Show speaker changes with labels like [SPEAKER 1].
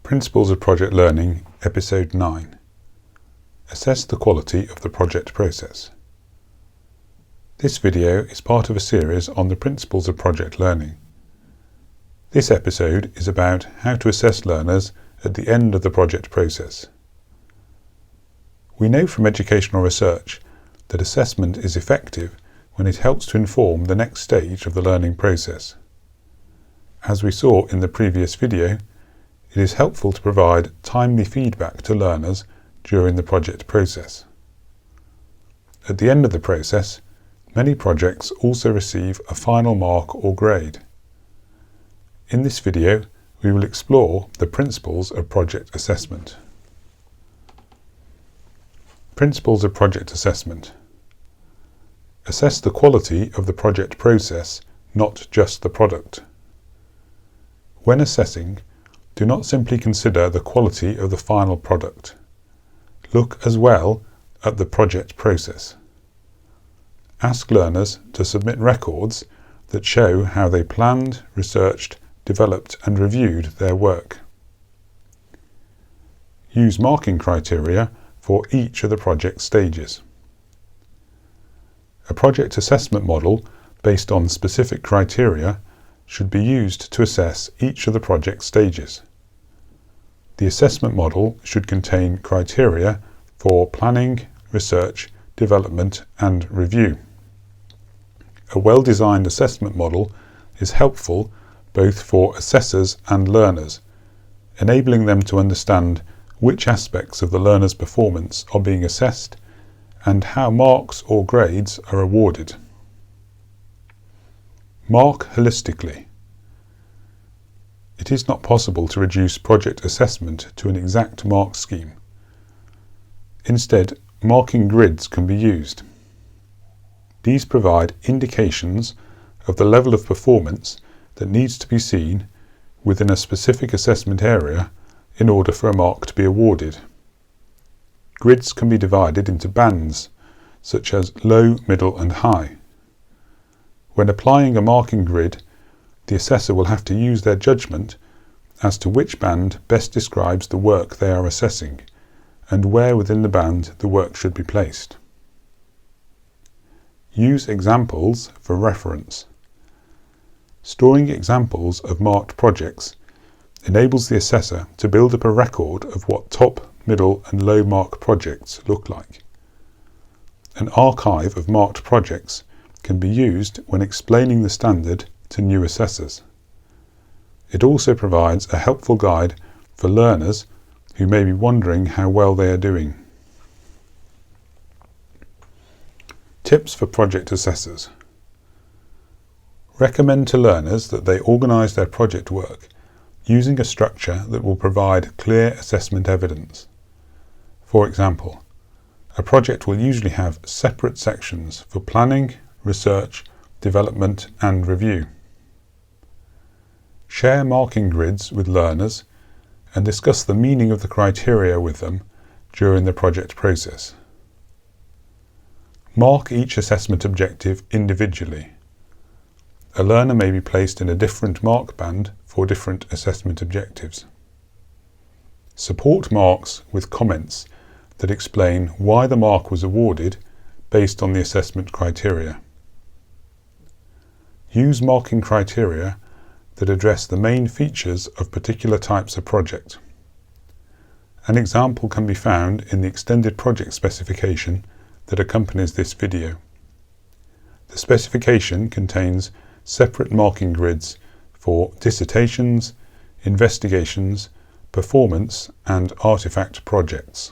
[SPEAKER 1] Principles of Project Learning, Episode 9. Assess the quality of the project process. This video is part of a series on the principles of project learning. This episode is about how to assess learners at the end of the project process. We know from educational research that assessment is effective when it helps to inform the next stage of the learning process. As we saw in the previous video, it is helpful to provide timely feedback to learners during the project process. At the end of the process, many projects also receive a final mark or grade. In this video, we will explore the principles of project assessment. Principles of project assessment. Assess the quality of the project process, not just the product. When assessing, do not simply consider the quality of the final product. Look as well at the project process. Ask learners to submit records that show how they planned, researched, developed and reviewed their work. Use marking criteria for each of the project stages. A project assessment model based on specific criteria should be used to assess each of the project stages. The assessment model should contain criteria for planning, research, development and review. A well-designed assessment model is helpful both for assessors and learners, enabling them to understand which aspects of the learner's performance are being assessed and how marks or grades are awarded. Mark holistically. It is not possible to reduce project assessment to an exact mark scheme. Instead, marking grids can be used. These provide indications of the level of performance that needs to be seen within a specific assessment area in order for a mark to be awarded. Grids can be divided into bands, such as low, middle and high. When applying a marking grid, the assessor will have to use their judgment as to which band best describes the work they are assessing and where within the band the work should be placed. Use examples for reference. Storing examples of marked projects enables the assessor to build up a record of what top, middle and low mark projects look like. An archive of marked projects can be used when explaining the standard to new assessors. It also provides a helpful guide for learners who may be wondering how well they are doing. Tips for project assessors. Recommend to learners that they organise their project work using a structure that will provide clear assessment evidence. For example, a project will usually have separate sections for planning, research, development and review. Share marking grids with learners and discuss the meaning of the criteria with them during the project process. Mark each assessment objective individually. A learner may be placed in a different mark band for different assessment objectives. Support marks with comments that explain why the mark was awarded based on the assessment criteria. Use marking criteria that address the main features of particular types of project. An example can be found in the extended project specification that accompanies this video. The specification contains separate marking grids for dissertations, investigations, performance and artifact projects.